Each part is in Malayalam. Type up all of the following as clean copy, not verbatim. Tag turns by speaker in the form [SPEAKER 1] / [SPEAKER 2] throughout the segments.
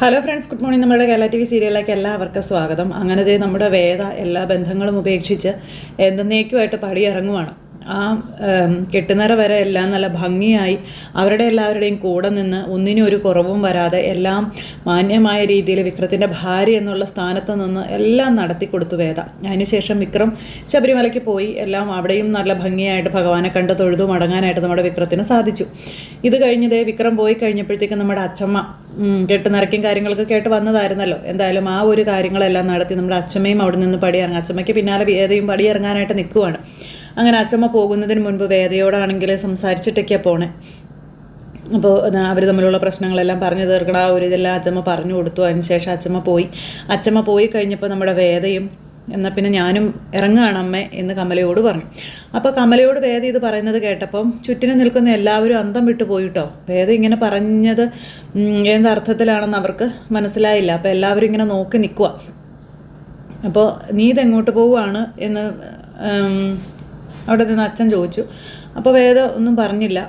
[SPEAKER 1] Hello friends, good morning. നമ്മുടെ കേരള TV സീരിയലിലേക്ക് എല്ലാവർക്കും സ്വാഗതം. അങ്ങനത്തെ നമ്മുടെ വേദ എല്ലാ ബന്ധങ്ങളും ഉപേക്ഷിച്ച് എന്നേക്കുമായിട്ട് പടിയിറങ്ങുവാണ്. ആ കെട്ടുനിറ വരെ എല്ലാം നല്ല ഭംഗിയായി അവരുടെ എല്ലാവരുടെയും കൂടെ നിന്ന് ഒന്നിനും ഒരു കുറവും വരാതെ എല്ലാം മാന്യമായ രീതിയിൽ വിക്രത്തിൻ്റെ ഭാര്യ എന്നുള്ള സ്ഥാനത്ത് നിന്ന് എല്ലാം നടത്തി കൊടുത്തു വേദ. അതിനുശേഷം വിക്രം ശബരിമലയ്ക്ക് പോയി എല്ലാം അവിടെയും നല്ല ഭംഗിയായിട്ട് ഭഗവാനെ കണ്ട് തൊഴുതു മടങ്ങാനായിട്ട് നമ്മുടെ വിക്രത്തിന് സാധിച്ചു. ഇത് കഴിഞ്ഞതേ വിക്രം പോയി കഴിഞ്ഞപ്പോഴത്തേക്കും നമ്മുടെ അച്ചമ്മ കെട്ടുനിറയ്ക്കും കാര്യങ്ങളൊക്കെ കേട്ട് വന്നതായിരുന്നല്ലോ. എന്തായാലും ആ ഒരു കാര്യങ്ങളെല്ലാം നടത്തി നമ്മുടെ അച്ചമ്മയും അവിടെ നിന്ന് പടിയിറങ്ങും. അച്ചമ്മയ്ക്ക് പിന്നാലെ വേദയും പടിയിറങ്ങാനായിട്ട് നിൽക്കുവാണ്. അങ്ങനെ അച്ചമ്മ പോകുന്നതിന് മുൻപ് വേദയോടാണെങ്കിൽ സംസാരിച്ചിട്ടൊക്കെയാണ് പോണേ. അപ്പോൾ അവർ തമ്മിലുള്ള പ്രശ്നങ്ങളെല്ലാം പറഞ്ഞു തീർക്കണം. ആ ഒരു ഇതെല്ലാം അച്ചമ്മ പറഞ്ഞു കൊടുത്തു. അതിനുശേഷം അച്ചമ്മ പോയി കഴിഞ്ഞപ്പോൾ നമ്മുടെ വേദയും എന്നാൽ പിന്നെ ഞാനും ഇറങ്ങുകയാണ് അമ്മേ എന്ന് കമലയോട് പറഞ്ഞു. അപ്പോൾ കമലയോട് വേദ ഇത് പറയുന്നത് കേട്ടപ്പം ചുറ്റിനും നിൽക്കുന്ന എല്ലാവരും അന്തം വിട്ടു പോയിട്ടോ. വേദ ഇങ്ങനെ പറഞ്ഞത് എന്തർത്ഥത്തിലാണെന്ന് അവർക്ക് മനസ്സിലായില്ല. അപ്പോൾ എല്ലാവരും ഇങ്ങനെ നോക്കി നിൽക്കുക. അപ്പോൾ നീ ഇതെങ്ങോട്ട് പോവുകയാണ് എന്ന് അവിടെ നിന്ന് അച്ഛൻ ചോദിച്ചു. അപ്പോൾ വേദ ഒന്നും പറഞ്ഞില്ല.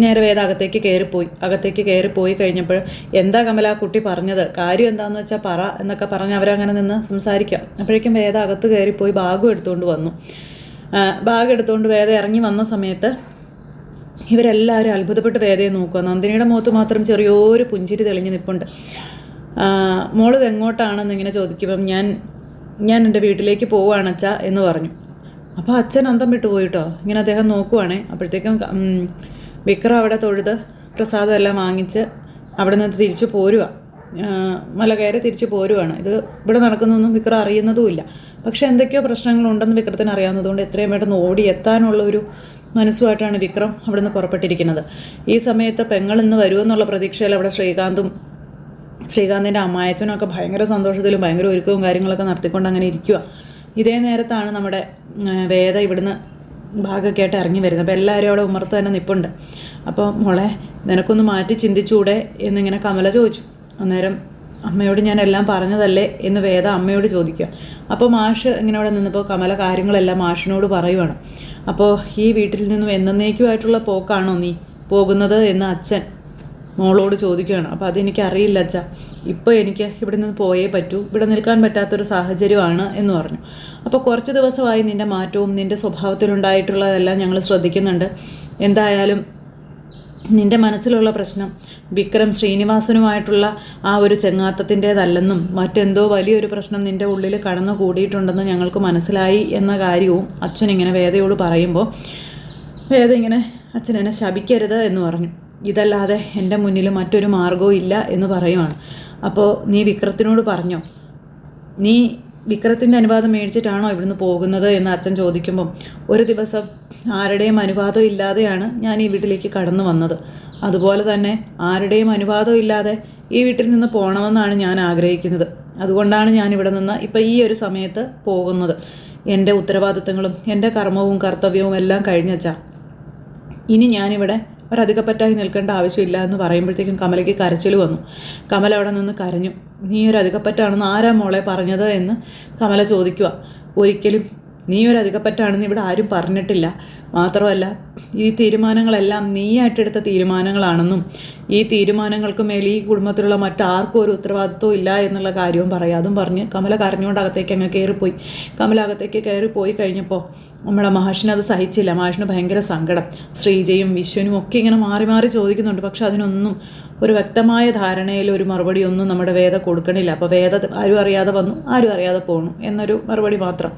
[SPEAKER 1] നേരെ വേദ അകത്തേക്ക് കയറിപ്പോയി കഴിഞ്ഞപ്പോൾ എന്താ കമല കുട്ടി പറഞ്ഞത്, കാര്യം എന്താണെന്ന് വെച്ചാൽ പറ എന്നൊക്കെ പറഞ്ഞ് അവരങ്ങനെ നിന്ന് സംസാരിക്കാം. അപ്പോഴേക്കും വേദ അകത്ത് കയറിപ്പോയി ബാഗ് എടുത്തുകൊണ്ട് വന്നു. ബാഗ് എടുത്തുകൊണ്ട് വേദ ഇറങ്ങി വന്ന സമയത്ത് ഇവരെല്ലാവരും അത്ഭുതപ്പെട്ട് വേദയെ നോക്കുക. നന്ദിനിയുടെ മുഖത്ത് മാത്രം ചെറിയൊരു പുഞ്ചിരി തെളിഞ്ഞ് നിൽപ്പുണ്ട്. മോളിത് എങ്ങോട്ടാണെന്ന് ഇങ്ങനെ ചോദിക്കുമ്പം ഞാൻ എൻ്റെ വീട്ടിലേക്ക് പോവുകയാണ് അച്ഛാ എന്ന് പറഞ്ഞു. അപ്പോൾ അച്ഛൻ അന്തം വിട്ടു പോയിട്ടോ. ഇങ്ങനെ അദ്ദേഹം നോക്കുവാണേ. അപ്പോഴത്തേക്കും വിക്രം അവിടെ തൊഴുത് പ്രസാദം എല്ലാം വാങ്ങിച്ച് അവിടെ നിന്ന് തിരിച്ചു പോരുക. മല കയറി തിരിച്ചു പോരുവാണ്. ഇത് ഇവിടെ നടക്കുന്നൊന്നും വിക്രം അറിയുന്നതുമില്ല. പക്ഷേ എന്തൊക്കെയോ പ്രശ്നങ്ങളുണ്ടെന്ന് വിക്രത്തിന് അറിയാവുന്നതുകൊണ്ട് എത്രയും പെട്ടെന്ന് ഓടി എത്താനുള്ള ഒരു മനസ്സുമായിട്ടാണ് വിക്രം അവിടെ നിന്ന് പുറപ്പെട്ടിരിക്കുന്നത്. ഈ സമയത്ത് പെങ്ങൾ ഇന്ന് വരുമെന്നുള്ള പ്രതീക്ഷയിൽ അവിടെ ശ്രീകാന്തിൻ്റെ അമ്മായച്ചനും ഒക്കെ ഭയങ്കര സന്തോഷത്തിലും ഭയങ്കര ഒരുക്കവും കാര്യങ്ങളൊക്കെ നടത്തിക്കൊണ്ട് അങ്ങനെ ഇരിക്കുക. ഇതേ നേരത്താണ് നമ്മുടെ വേദ ഇവിടുന്ന് ഭാഗമൊക്കെ ആയിട്ട് ഇറങ്ങി വരുന്നത്. അപ്പോൾ എല്ലാവരും അവിടെ ഉമ്മർത്ത് തന്നെ നിൽപ്പുണ്ട്. അപ്പോൾ മോളെ നിനക്കൊന്ന് മാറ്റി ചിന്തിച്ചൂടെ എന്നിങ്ങനെ കമല ചോദിച്ചു. അന്നേരം അമ്മയോട് ഞാൻ എല്ലാം പറഞ്ഞതല്ലേ എന്ന് വേദ അമ്മയോട് ചോദിക്കുക. അപ്പോൾ മാഷ് ഇങ്ങനെ അവിടെ നിന്നപ്പോൾ കമല കാര്യങ്ങളെല്ലാം മാഷിനോട് പറയുവാണ്. അപ്പോൾ ഈ വീട്ടിൽ നിന്നും എന്നേക്കുമായിട്ടുള്ള പോക്കാണോ നീ പോകുന്നത് എന്ന് അച്ഛൻ മോളോട് ചോദിക്കുകയാണ്. അപ്പോൾ അതെനിക്കറിയില്ല അച്ഛാ, ഇപ്പോൾ എനിക്ക് ഇവിടെ നിന്ന് പോയേ പറ്റൂ, ഇവിടെ നിൽക്കാൻ പറ്റാത്തൊരു സാഹചര്യമാണ് എന്ന് പറഞ്ഞു. അപ്പോൾ കുറച്ച് ദിവസമായി നിൻ്റെ മാറ്റവും നിൻ്റെ സ്വഭാവത്തിലുണ്ടായിട്ടുള്ളതെല്ലാം ഞങ്ങൾ ശ്രദ്ധിക്കുന്നുണ്ട്. എന്തായാലും നിൻ്റെ മനസ്സിലുള്ള പ്രശ്നം വിക്രം ശ്രീനിവാസനുമായിട്ടുള്ള ആ ഒരു ചെങ്ങാത്തത്തിൻ്റേതല്ലെന്നും മറ്റെന്തോ വലിയൊരു പ്രശ്നം നിൻ്റെ ഉള്ളിൽ കടന്നു കൂടിയിട്ടുണ്ടെന്ന് ഞങ്ങൾക്ക് മനസ്സിലായി എന്ന കാര്യവും അച്ഛൻ ഇങ്ങനെ വേദയോട് പറയുമ്പോൾ വേദ ഇങ്ങനെ അച്ഛനെന്നെ ശപിക്കരുത് എന്ന് പറഞ്ഞു. ഇതല്ലാതെ എൻ്റെ മുന്നിൽ മറ്റൊരു മാർഗവും ഇല്ല എന്ന് പറയുവാണ്. അപ്പോൾ നീ വിക്രത്തിനോട് പറഞ്ഞോ, നീ വിക്രത്തിൻ്റെ അനുവാദം മേടിച്ചിട്ടാണോ ഇവിടുന്ന് പോകുന്നത് എന്ന് അച്ഛൻ ചോദിക്കുമ്പം ഒരു ദിവസം ആരുടെയും അനുവാദം ഇല്ലാതെയാണ് ഞാൻ ഈ വീട്ടിലേക്ക് കടന്നു വന്നത്. അതുപോലെ തന്നെ ആരുടെയും അനുവാദം ഇല്ലാതെ ഈ വീട്ടിൽ നിന്ന് പോകണമെന്നാണ് ഞാൻ ആഗ്രഹിക്കുന്നത്. അതുകൊണ്ടാണ് ഞാൻ ഇവിടെ നിന്ന് ഇപ്പം ഈ ഒരു സമയത്ത് പോകുന്നത്. എൻ്റെ ഉത്തരവാദിത്തങ്ങളും എൻ്റെ കർമ്മവും കർത്തവ്യവും എല്ലാം കഴിഞ്ഞച്ചാ ഇനി ഞാനിവിടെ ഒരധികപ്പറ്റായി നിൽക്കേണ്ട ആവശ്യമില്ല എന്ന് പറയുമ്പോഴത്തേക്കും കമലയ്ക്ക് കരച്ചിൽ വന്നു. കമല അവിടെ നിന്ന് കരഞ്ഞു. നീ ഒരു അധികപ്പറ്റാണെന്ന് ആരാ മോളെ പറഞ്ഞത് എന്ന് കമല ചോദിക്കുക. ഒരിക്കലും നീ ഒരു അധികപ്പറ്റാണെന്ന് ഇവിടെ ആരും പറഞ്ഞിട്ടില്ല. മാത്രമല്ല ഈ തീരുമാനങ്ങളെല്ലാം നീയായിട്ടെടുത്ത തീരുമാനങ്ങളാണെന്നും ഈ തീരുമാനങ്ങൾക്ക് മേൽ ഈ കുടുംബത്തിലുള്ള മറ്റാർക്കും ഒരു ഉത്തരവാദിത്വം ഇല്ല എന്നുള്ള കാര്യവും പറയാം. അതും പറഞ്ഞ് കമല കരഞ്ഞുകൊണ്ട് അകത്തേക്ക് അങ്ങ് കയറിപ്പോയി. കമല അകത്തേക്ക് കയറിപ്പോയി കഴിഞ്ഞപ്പോൾ നമ്മുടെ മാഷിനത് സഹിച്ചില്ല. മാഷിന് ഭയങ്കര സങ്കടം. ശ്രീജയും വിശ്വനും ഒക്കെ ഇങ്ങനെ മാറി മാറി ചോദിക്കുന്നുണ്ട്. പക്ഷെ അതിനൊന്നും ഒരു വ്യക്തമായ ധാരണയിൽ ഒരു മറുപടി ഒന്നും നമ്മുടെ വേദ കൊടുക്കണില്ല. അപ്പോൾ വേദ ആരും അറിയാതെ വന്നു, ആരും അറിയാതെ പോണു എന്നൊരു മറുപടി മാത്രം.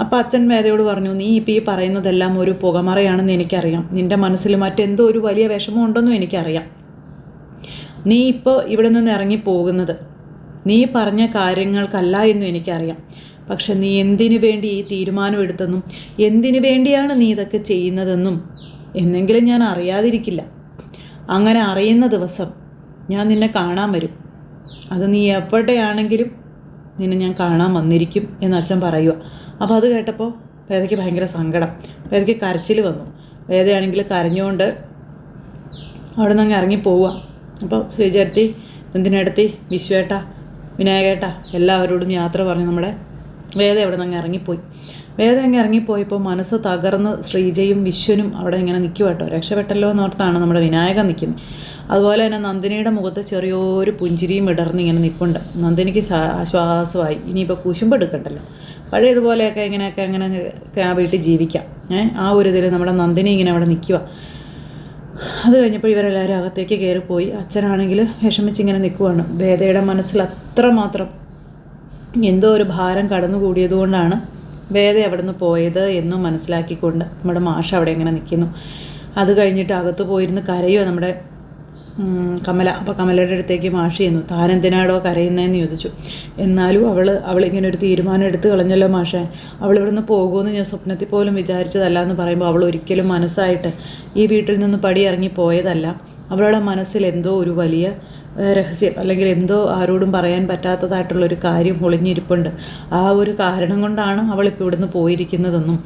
[SPEAKER 1] അപ്പോൾ അച്ഛൻ വേദയോട് പറഞ്ഞു, നീ ഇപ്പോൾ ഈ പറയുന്നതെല്ലാം ഒരു പുകമറയാണെന്ന് എനിക്കറിയാം. നിൻ്റെ മനസ്സിൽ മറ്റെന്തോ ഒരു വലിയ വിഷമം ഉണ്ടെന്നും എനിക്കറിയാം. നീ ഇപ്പോൾ ഇവിടെ നിന്ന് ഇറങ്ങിപ്പോകുന്നത് നീ പറഞ്ഞ കാര്യങ്ങൾക്കല്ല എന്നും എനിക്കറിയാം. പക്ഷെ നീ എന്തിനു വേണ്ടി ഈ തീരുമാനമെടുത്തെന്നും എന്തിനു വേണ്ടിയാണ് നീ ഇതൊക്കെ ചെയ്യുന്നതെന്നും എന്നെങ്കിലും ഞാൻ അറിയാതിരിക്കില്ല. അങ്ങനെ അറിയുന്ന ദിവസം ഞാൻ നിന്നെ കാണാൻ വരും. അത് നീ എവിടെയാണെങ്കിലും നിന്നെ ഞാൻ കാണാൻ വന്നിരിക്കും എന്ന് അച്ഛൻ പറയുക. അപ്പോൾ അത് കേട്ടപ്പോൾ വേദയ്ക്ക് ഭയങ്കര സങ്കടം. വേദയ്ക്ക് കരച്ചിൽ വന്നു. വേദയാണെങ്കിൽ കരഞ്ഞുകൊണ്ട് അവിടെ നിന്ന് അങ്ങ് ഇറങ്ങിപ്പോവുക. അപ്പോൾ ശ്രീചേട്ടത്തി, നന്ദിനേട്ടത്തി, വിശ്വേട്ട, വിനായകേട്ട എല്ലാവരോടും യാത്ര പറഞ്ഞ് നമ്മുടെ വേദ അവിടെ നിന്ന് അങ്ങ് ഇറങ്ങിപ്പോയി. വേദ അങ്ങ് ഇറങ്ങിപ്പോയപ്പോൾ മനസ്സ് തകർന്ന് ശ്രീജയും വിശ്വനും അവിടെ ഇങ്ങനെ നിൽക്കുക കേട്ടോ. രക്ഷപ്പെട്ടല്ലോ എന്നോർത്താണ് നമ്മുടെ വിനായകൻ നിൽക്കുന്നത്. അതുപോലെ തന്നെ നന്ദിനിയുടെ മുഖത്ത് ചെറിയൊരു പുഞ്ചിരിയും ഇടർന്ന് ഇങ്ങനെ നിൽപ്പുണ്ട്. നന്ദിനിക്ക് ആശ്വാസമായി. ഇനിയിപ്പോൾ കുശുമ്പ് എടുക്കണ്ടല്ലോ, പഴയതുപോലെയൊക്കെ ഇങ്ങനെയൊക്കെ അങ്ങനെ ആ വീട്ടിൽ ജീവിക്കാം. ആ ഒരു ഇതിൽ നമ്മുടെ നന്ദിനി ഇങ്ങനെ അവിടെ നിൽക്കുക. അത് കഴിഞ്ഞപ്പോൾ ഇവരെല്ലാവരും അകത്തേക്ക് കയറിപ്പോയി. അച്ഛനാണെങ്കിൽ വിഷമിച്ചിങ്ങനെ നിൽക്കുവാണ്. വേദയുടെ മനസ്സിൽ അത്രമാത്രം എന്തോ ഒരു ഭാരം കടന്നുകൂടിയതുകൊണ്ടാണ് വേദ അവിടെ നിന്ന് പോയത് എന്നും മനസ്സിലാക്കിക്കൊണ്ട് നമ്മുടെ മാഷ അവിടെ ഇങ്ങനെ നിൽക്കുന്നു. അത് കഴിഞ്ഞിട്ട് അകത്ത് പോയിരുന്ന് കരയുമോ നമ്മുടെ കമല. അപ്പോൾ കമലയുടെ അടുത്തേക്ക് മാഷ് ചെയ്യുന്നു. താൻ എന്തിനാടോ കരയുന്നതെന്ന് ചോദിച്ചു. എന്നാലും അവളിങ്ങനെ ഒരു തീരുമാനം എടുത്ത് കളഞ്ഞല്ലോ മാഷേ. അവളിവിടുന്ന് പോകുമെന്ന് ഞാൻ സ്വപ്നത്തിൽ പോലും വിചാരിച്ചതല്ല എന്ന് പറയുമ്പോൾ അവൾ ഒരിക്കലും മനസ്സായിട്ട് ഈ വീട്ടിൽ നിന്ന് പടി ഇറങ്ങി പോയതല്ല. അവളുടെ മനസ്സിൽ എന്തോ ഒരു വലിയ രഹസ്യം അല്ലെങ്കിൽ എന്തോ ആരോടും പറയാൻ പറ്റാത്തതായിട്ടുള്ളൊരു കാര്യം ഒളിഞ്ഞിരിപ്പുണ്ട്. ആ ഒരു കാരണം കൊണ്ടാണ് അവളിപ്പോൾ ഇവിടുന്ന് പോയിരിക്കുന്നതെന്നും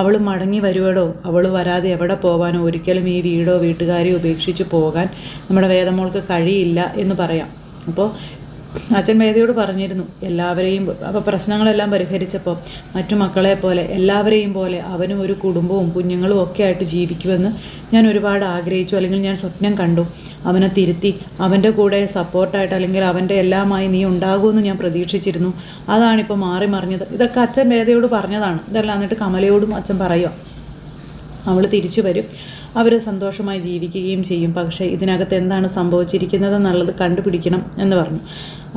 [SPEAKER 1] അവൾ മടങ്ങി വരുവടോ, അവൾ വരാതെ എവിടെ പോകാനോ ഒരിക്കലും ഈ വീടോ വീട്ടുകാരെയോ ഉപേക്ഷിച്ച് പോകാൻ നമ്മുടെ വേദമോൾക്ക് കഴിയില്ല എന്ന് പറയാം. അപ്പോൾ അച്ഛൻ വേദയോട് പറഞ്ഞിരുന്നു എല്ലാവരെയും. അപ്പോൾ പ്രശ്നങ്ങളെല്ലാം പരിഹരിച്ചപ്പോൾ മറ്റു മക്കളെ പോലെ എല്ലാവരെയും പോലെ അവനും ഒരു കുടുംബവും കുഞ്ഞുങ്ങളും ഒക്കെ ആയിട്ട് ജീവിക്കുമെന്ന് ഞാൻ ഒരുപാട് ആഗ്രഹിച്ചു, അല്ലെങ്കിൽ ഞാൻ സ്വപ്നം കണ്ടു. അവനെ തിരുത്തി അവൻ്റെ കൂടെ സപ്പോർട്ടായിട്ട് അല്ലെങ്കിൽ അവൻ്റെ എല്ലാമായി നീ ഉണ്ടാകുമെന്ന് ഞാൻ പ്രതീക്ഷിച്ചിരുന്നു. അതാണിപ്പോൾ മാറി മറിഞ്ഞത്. ഇതൊക്കെ അച്ഛൻ വേദയോട് പറഞ്ഞതാണ്. ഇതെല്ലാം എന്നിട്ട് കമലയോടും അച്ഛൻ പറയുക അവൾ തിരിച്ചു വരും, അവർ സന്തോഷമായി ജീവിക്കുകയും ചെയ്യും. പക്ഷേ ഇതിനകത്ത് എന്താണ് സംഭവിച്ചിരിക്കുന്നതെന്നുള്ളത് കണ്ടുപിടിക്കണം എന്ന് പറഞ്ഞു.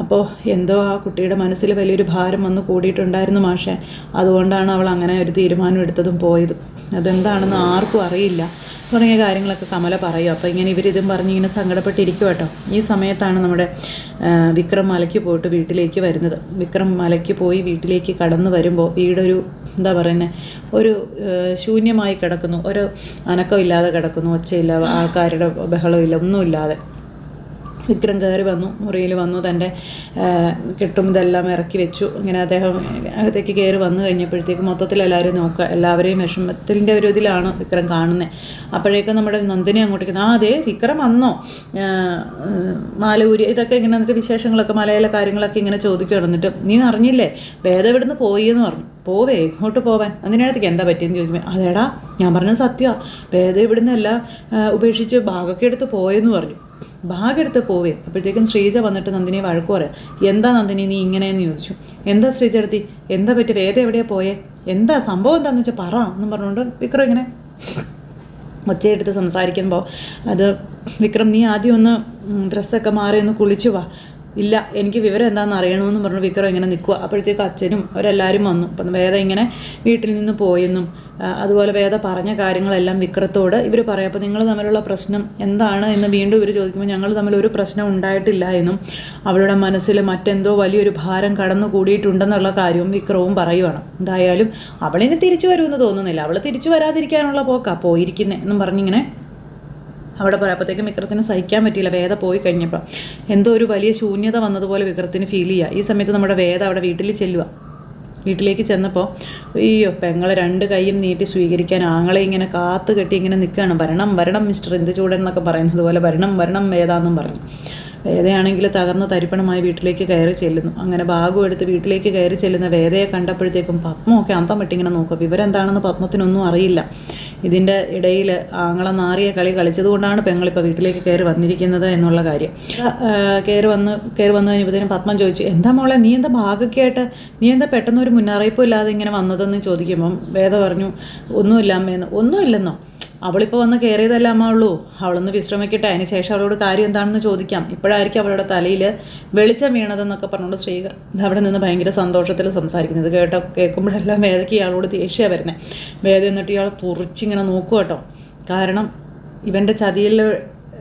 [SPEAKER 1] അപ്പോൾ എന്തോ ആ കുട്ടിയുടെ മനസ്സിൽ വലിയൊരു ഭാരം വന്ന് കൂടിയിട്ടുണ്ടായിരുന്നു മാഷേ. അതുകൊണ്ടാണ് അവൾ അങ്ങനെ ഒരു തീരുമാനം എടുത്തതും പോയതും. അതെന്താണെന്ന് ആർക്കും അറിയില്ല തുടങ്ങിയ കാര്യങ്ങളൊക്കെ കമല പറയും. അപ്പോൾ ഇങ്ങനെ ഇവരിതും പറഞ്ഞ് ഇങ്ങനെ സങ്കടപ്പെട്ടിരിക്കും കേട്ടോ. ഈ സമയത്താണ് നമ്മുടെ വിക്രം മലയ്ക്ക് പോയിട്ട് വീട്ടിലേക്ക് വരുന്നത്. വിക്രം മലയ്ക്ക് പോയി വീട്ടിലേക്ക് കടന്നു വരുമ്പോൾ വീടൊരു എന്താ പറയുന്നത്, ഒരു ശൂന്യമായി കിടക്കുന്നു. ഒരു അനക്കമില്ലാതെ കിടക്കുന്നു, ഒച്ചയില്ല, ആൾക്കാരുടെ ബഹളമില്ല, ഒന്നുമില്ലാതെ. വിക്രം കയറി വന്നു, മുറിയിൽ വന്നു, തൻ്റെ കെട്ടും ഇതെല്ലാം ഇറക്കി വെച്ചു. ഇങ്ങനെ അദ്ദേഹം അകത്തേക്ക് കയറി വന്നു കഴിഞ്ഞപ്പോഴത്തേക്ക് മൊത്തത്തിൽ എല്ലാവരും നോക്കുക, എല്ലാവരെയും വിഷമത്തിൻ്റെ ഒരു ഇതിലാണ് വിക്രം കാണുന്നത്. അപ്പോഴേക്കും നമ്മുടെ നന്ദിനി അങ്ങോട്ടേക്ക് അതെ വിക്രം വന്നോ, മാലൂരി ഇതൊക്കെ ഇങ്ങനെ എന്നിട്ട് വിശേഷങ്ങളൊക്കെ മലയിലെ കാര്യങ്ങളൊക്കെ ഇങ്ങനെ ചോദിക്കുകയാണ്. എന്നിട്ട് നീ അറിഞ്ഞില്ലേ വേദ ഇവിടുന്ന് പോയി എന്ന് പറഞ്ഞു. പോവേ ഇങ്ങോട്ട് പോവാൻ, അതിനടുത്തേക്ക് എന്താ പറ്റിയെന്ന് ചോദിക്കുമ്പോൾ അതേടാ ഞാൻ പറഞ്ഞത് സത്യമാണ്, വേദ ഇവിടുന്ന് എല്ലാം ഉപേക്ഷിച്ച് ഭാഗമൊക്കെ എടുത്ത് പോയെന്ന് പറഞ്ഞു. ഭാഗം എടുത്ത് പോവേ. അപ്പോഴത്തേക്കും ശ്രീജ വന്നിട്ട് നന്ദിനിയെ വഴക്ക് പറയാം. എന്താ നന്ദിനി നീ ഇങ്ങനെയെന്ന് ചോദിച്ചു. എന്താ ശ്രീജ എടുത്തി, എന്താ പറ്റി, വേദ എവിടെയാണ് പോയേ, എന്താ സംഭവം എന്താണെന്ന് വെച്ചാൽ പറ എന്നും പറഞ്ഞുകൊണ്ട് വിക്രം ഇങ്ങനെ ഒച്ചയെടുത്ത് സംസാരിക്കുമ്പോൾ അത് വിക്രം നീ ആദ്യം ഒന്ന് ഡ്രസ്സൊക്കെ മാറി ഒന്ന് കുളിച്ചു വാ, ഇല്ല എനിക്ക് വിവരം എന്താണെന്ന് അറിയണമെന്ന് പറഞ്ഞു വിക്രം ഇങ്ങനെ നിൽക്കുക. അപ്പോഴത്തേക്കും അച്ഛനും അവരെല്ലാവരും വന്നു. അപ്പം വേദ ഇങ്ങനെ വീട്ടിൽ നിന്ന് പോയെന്നും അതുപോലെ വേദ പറഞ്ഞ കാര്യങ്ങളെല്ലാം വിക്രത്തോട് ഇവർ പറയാം. അപ്പോൾ നിങ്ങൾ തമ്മിലുള്ള പ്രശ്നം എന്താണ് എന്ന് വീണ്ടും ഇവർ ചോദിക്കുമ്പോൾ ഞങ്ങൾ തമ്മിലൊരു പ്രശ്നം ഉണ്ടായിട്ടില്ല എന്നും അവളുടെ മനസ്സിൽ മറ്റെന്തോ വലിയൊരു ഭാരം കടന്നു കൂടിയിട്ടുണ്ടെന്നുള്ള കാര്യവും വിക്രവും പറയുവാണ്. എന്തായാലും അവളിനി തിരിച്ചു വരുമെന്ന് തോന്നുന്നില്ല, അവൾ തിരിച്ചു വരാതിരിക്കാനുള്ള പോക്കാണ് പോയിരിക്കുന്നത് എന്നും പറഞ്ഞിങ്ങനെ അവിടെ പറയാപ്പോഴത്തേക്കും വിക്രത്തിന് സഹിക്കാൻ പറ്റിയില്ല. വേദ പോയി കഴിഞ്ഞപ്പോൾ എന്തോ ഒരു വലിയ ശൂന്യത വന്നതുപോലെ വിക്രത്തിന് ഫീൽ ചെയ്യുക. ഈ സമയത്ത് നമ്മുടെ വേദ അവിടെ വീട്ടിൽ ചെല്ലുക. വീട്ടിലേക്ക് ചെന്നപ്പോൾ അയ്യോ പെങ്ങളെ രണ്ട് കൈയും നീട്ടി സ്വീകരിക്കാൻ ആങ്ങളെ ഇങ്ങനെ കാത്തു കെട്ടി ഇങ്ങനെ നിൽക്കുകയാണ്. വരണം വരണം മിസ്റ്റർ ഇന്ദുചൂടൻ എന്നൊക്കെ പറയുന്നത് പോലെ വരണം വരണം വേദ എന്നും പറഞ്ഞു. വേദയാണെങ്കിൽ തകർന്ന തരിപ്പണമായി വീട്ടിലേക്ക് കയറി ചെല്ലുന്നു. അങ്ങനെ ബാഗും എടുത്ത് വീട്ടിലേക്ക് കയറി ചെല്ലുന്ന വേദയെ കണ്ടപ്പോഴത്തേക്കും പത്മമൊക്കെ അന്തം വിട്ടിങ്ങനെ നോക്കുക. വിവരം എന്താണെന്ന് പത്മത്തിനൊന്നും അറിയില്ല. ഇതിൻ്റെ ഇടയിൽ ആങ്ങളെ നാറിയ കളി കളിച്ചതുകൊണ്ടാണ് പെങ്ങളിപ്പോൾ വീട്ടിലേക്ക് കയറി വന്നിരിക്കുന്നത് എന്നുള്ള കാര്യം. കയറി വന്നു കഴിഞ്ഞപ്പോഴത്തേനും പത്മം ചോദിച്ചു, എന്താ മോളെ നീ എന്താ ഭാഗമൊക്കെ ആയിട്ട് നീ എന്താ പെട്ടെന്ന് ഒരു മുന്നറിയിപ്പും ഇല്ലാതെ ഇങ്ങനെ വന്നതെന്ന് ചോദിക്കുമ്പം വേദ പറഞ്ഞു ഒന്നുമില്ല അമ്മയെന്ന്. ഒന്നുമില്ലെന്നോ, അവളിപ്പോൾ വന്ന് കയറിയതല്ല അമ്മ ഉള്ളൂ, അവളൊന്ന് വിശ്രമിക്കട്ടെ, അതിന് ശേഷം അവളോട് കാര്യം എന്താണെന്ന് ചോദിക്കാം, ഇപ്പോഴായിരിക്കും അവളുടെ തലയിൽ വെളിച്ചം വീണതെന്നൊക്കെ പറഞ്ഞുകൊണ്ട് ശ്രീകർ അവിടെ നിന്ന് ഭയങ്കര സന്തോഷത്തിൽ സംസാരിക്കുന്നത് കേൾക്കുമ്പോഴെല്ലാം വേദയ്ക്ക് ഇയാളോട് ദേഷ്യമാണ് വരുന്നത്. വേദ എന്നിട്ട് ഇയാളെ തുറിച്ചിങ്ങനെ നോക്കുക കേട്ടോ. കാരണം ഇവൻ്റെ ചതിയിൽ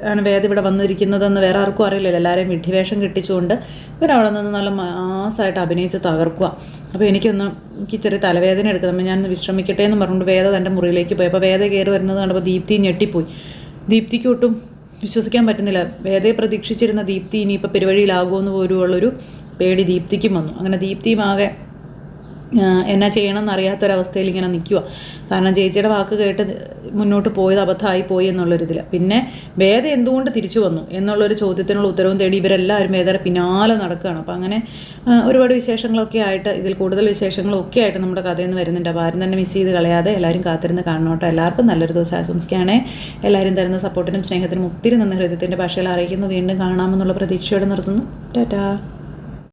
[SPEAKER 1] ആണ് വേദ ഇവിടെ വന്നിരിക്കുന്നതെന്ന് വേറെ ആർക്കും അറിയില്ലല്ലോ. എല്ലാവരെയും വിഡ്ഢിവേഷം കിട്ടിച്ചുകൊണ്ട് ഇവരവിടെ നിന്ന് നല്ല മാസമായിട്ട് അഭിനയിച്ച് തകർക്കുക. അപ്പോൾ എനിക്ക് ചെറിയ തലവേദന എടുക്കുന്നത്, ഞാൻ വിശ്രമിക്കട്ടെ എന്ന് പറഞ്ഞുകൊണ്ട് വേദ തൻ്റെ മുറിയിലേക്ക് പോയി. അപ്പോൾ വേദ കയറി വരുന്നത് കണ്ടപ്പോൾ ദീപ്തി ഞെട്ടിപ്പോയി. ദീപ്തിക്ക് ഒട്ടും വിശ്വസിക്കാൻ പറ്റുന്നില്ല. വേദയെ പ്രതീക്ഷിച്ചിരുന്ന ദീപ്തി ഇനിയിപ്പോൾ പെരുവഴിയിലാകുമെന്ന് പോലുമുള്ളൊരു പേടി ദീപ്തിക്കും വന്നു. അങ്ങനെ ദീപ്തിയും ആകെ എന്നാ ചെയ്യണമെന്ന് അറിയാത്തൊരവസ്ഥയിൽ ഇങ്ങനെ നിൽക്കുക. കാരണം ചേച്ചിയുടെ വാക്ക് കേട്ട് മുന്നോട്ട് പോയത് അബദ്ധമായി പോയി എന്നുള്ളൊരിതിൽ. പിന്നെ വേദ എന്തുകൊണ്ട് തിരിച്ചു വന്നു എന്നുള്ളൊരു ചോദ്യത്തിനുള്ള ഉത്തരവും തേടി ഇവരെല്ലാവരും വേദയുടെ പിന്നാലെ നടക്കുകയാണ്. അപ്പോൾ അങ്ങനെ ഒരുപാട് വിശേഷങ്ങളൊക്കെ ആയിട്ട്, ഇതിൽ കൂടുതൽ വിശേഷങ്ങളൊക്കെ ആയിട്ട് നമ്മുടെ കഥയിൽ നിന്ന് വരുന്നുണ്ട്. അപ്പോൾ ആരും തന്നെ മിസ് ചെയ്ത് കളയാതെ എല്ലാവരും കാത്തിരുന്ന് കാണണോട്ടോ. എല്ലാവർക്കും നല്ലൊരു ദിവസം ആശംസിക്കുകയാണേ. എല്ലാവരും തരുന്ന സപ്പോർട്ടിനും സ്നേഹത്തിനും ഒത്തിരി നന്ദി ഹൃദയത്തിൻ്റെ ഭാഷയിൽ അറിയിക്കുന്നു. വീണ്ടും കാണാമെന്നുള്ള പ്രതീക്ഷയോടെ നിർത്തുന്നു. ടാറ്റാ.